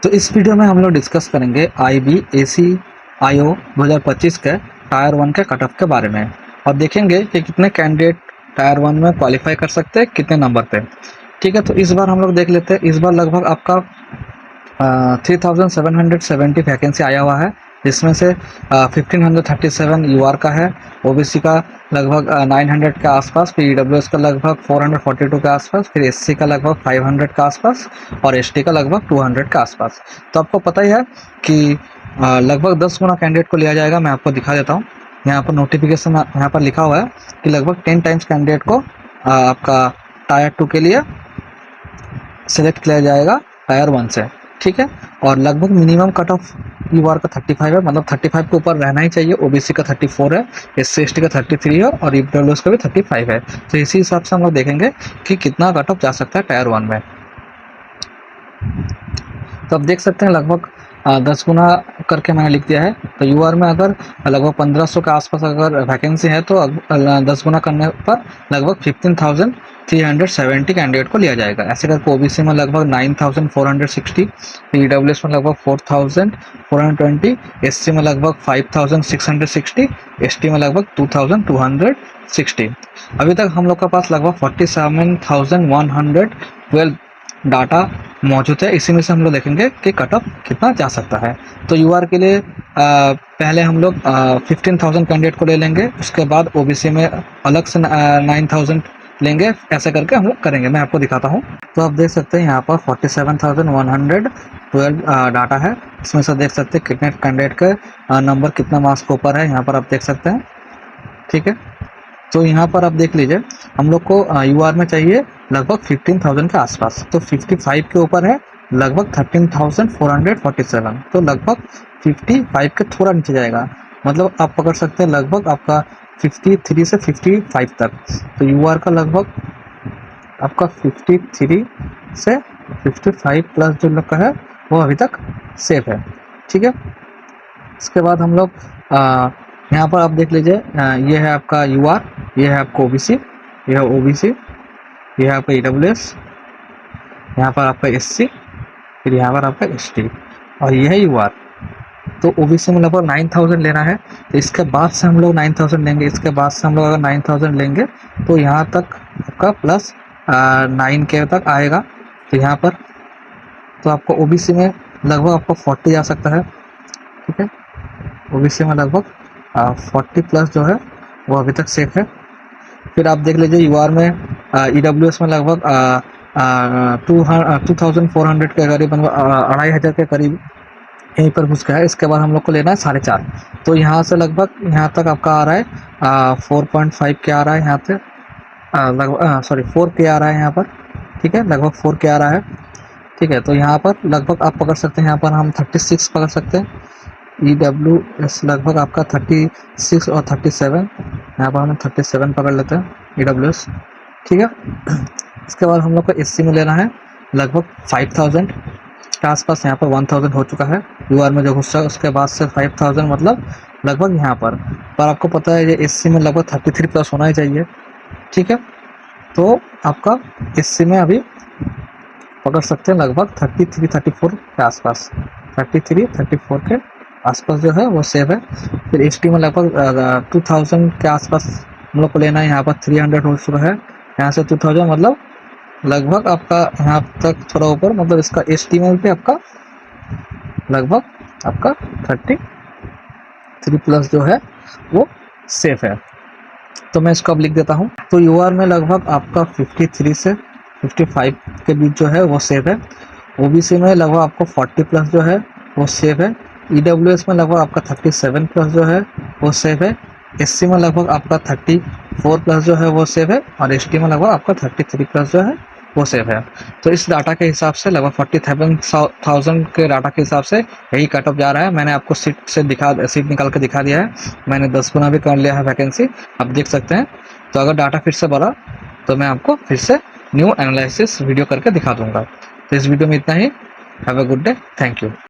तो इस वीडियो में हम लोग डिस्कस करेंगे IB AC IO 2025 के टायर 1 के कट ऑफ के बारे में और देखेंगे कि कितने कैंडिडेट टायर 1 में क्वालिफाई कर सकते हैं, कितने नंबर पे। ठीक है, तो इस बार हम लोग देख लेते हैं। इस बार लगभग आपका 3770 वैकेंसी आया हुआ है, जिसमें से 1537 UR का है, OBC का लगभग 900 के आसपास, फिर EWS का लगभग 442 के आसपास, फिर SC का लगभग 500 के आसपास और ST का लगभग 200 के आसपास। तो आपको पता ही है कि लगभग 10 गुना कैंडिडेट को लिया जाएगा। मैं आपको दिखा देता हूँ, यहाँ पर नोटिफिकेशन यहाँ पर लिखा हुआ है कि लगभग 10 टाइम्स कैंडिडेट को आपका टायर 2 के लिए सेलेक्ट किया जाएगा टायर 1 से। ठीक है, और लगभग मिनिमम कट ऑफ UR का 35 है, मतलब 35 के ऊपर रहना ही चाहिए। OBC का 34 है, SC ST का 33 है और EWS का भी 35 है। तो इसी हिसाब से हम लोग देखेंगे कि कितना कट ऑफ जा सकता है टायर 1 में। तो आप देख सकते हैं लगभग 10 गुना करके मैंने लिख दिया है। तो UR में अगर लगभग 1500 के आसपास अगर वैकेंसी है तो 10 गुना करने पर लगभग 15,370 कैंडिडेट को लिया जाएगा। ऐसे करके OBC में लगभग 9,460, EWS में लगभग 4,420, SC में लगभग 5,660, ST में लगभग 2,260। अभी तक हम लोग के पास लगभग 47,112 डाटा मौजूद है। इसी में से हम लोग देखेंगे कि कट ऑफ कितना जा सकता है। तो UR के लिए पहले हम लोग 15,000 कैंडिडेट को ले लेंगे, उसके बाद OBC में अलग से 9,000 लेंगे। ऐसे करके हम लोग करेंगे, मैं आपको दिखाता हूँ। तो आप देख सकते हैं यहाँ पर 47,112 डाटा है। इसमें से देख सकते हैं कितने कैंडिडेट का नंबर कितना मार्क्स के ऊपर है, यहाँ पर आप देख सकते हैं। ठीक है, तो यहाँ पर आप देख लीजिए, हम लोग को UR में चाहिए लगभग 15,000 के आसपास। तो 55 के ऊपर है लगभग 13,447, तो लगभग 55 के थोड़ा नीचे जाएगा। मतलब आप पकड़ सकते हैं लगभग आपका 53 से 55 तक। तो UR का लगभग आपका 53 से 55 प्लस जो लोग का है वो अभी तक सेफ है। ठीक है, इसके बाद हम लोग यहाँ पर आप देख लीजिए, ये है आपका UR, ये है आपका OBC, ये है OBC, ये है आपका EWS, यहाँ पर आपका SC, फिर यहाँ पर आपका ST और ये है UR। तो OBC में लगभग 9,000 लेना है, तो इसके बाद से हम लोग 9,000 लेंगे। इसके बाद से हम लोग अगर 9,000 लेंगे तो यहाँ तक आपका प्लस 9 के तक आएगा। तो यहाँ पर तो आपको OBC में लगभग आपको 40 जा सकता है। ठीक है, OBC में लगभग 40 प्लस जो है वो अभी तक सेफ है। फिर आप देख लीजिए UR में EWS में लगभग 2,400 के करीब, 2,500 के करीब यहीं पर घुस गया है। इसके बाद हम लोग को लेना है 4.5। तो यहाँ से लगभग यहाँ तक आपका आ रहा है 4.5 के आ रहा है, यहाँ से लगभग 4 के आ रहा है यहाँ पर। ठीक है, लगभग 4 के आ रहा है। ठीक है, तो यहाँ पर लगभग आप पकड़ सकते हैं, यहाँ पर हम 36 पकड़ सकते हैं। EWS लगभग आपका 36 और 37, यहाँ पर हम 37 पकड़ लेते हैं EWS। ठीक है, इसके बाद हम लोग को SC में लेना है लगभग 5,000 के आसपास। यहाँ पर 1,000 हो चुका है UR में जो घुसा है, उसके बाद से 5,000 मतलब लगभग यहाँ पर आपको पता है ये SC में लगभग 33 प्लस होना ही चाहिए। ठीक है, तो आपका SC में अभी पकड़ सकते हैं लगभग 33-34 के आसपास, 33-34 के आसपास जो है वो सेव है। फिर ST में लगभग 2,000 के आसपास हम लोग को लेना है। यहाँ पर 300 हो चुका है, यहाँ से 2,000 मतलब लगभग आपका यहाँ तक थोड़ा ऊपर, मतलब इसका ST में भी आपका लगभग आपका 33 प्लस जो है वो सेफ है। तो मैं इसको अब लिख देता हूँ। तो UR में लगभग आपका 53 से 55 के बीच जो है वो सेफ है। OBC में लगभग आपको 40 प्लस जो है वो सेफ है। EWS में लगभग आपका 37 प्लस जो है वो सेफ है। SC में लगभग आपका 34 प्लस जो है वो सेफ है और ST में लगभग आपका 33 प्लस जो है वो सेफ है। तो इस डाटा के हिसाब से लगभग 47,000 के डाटा के हिसाब से यही कट ऑफ जा रहा है। मैंने आपको सीट निकाल के दिखा दिया है। मैंने 10 गुना भी कर लिया है वैकेंसी, आप देख सकते हैं। तो अगर डाटा फिर से बढ़ा तो मैं आपको फिर से न्यू एनालिसिस वीडियो करके दिखा दूंगा। तो इस वीडियो में इतना ही। Have a good day, thank you.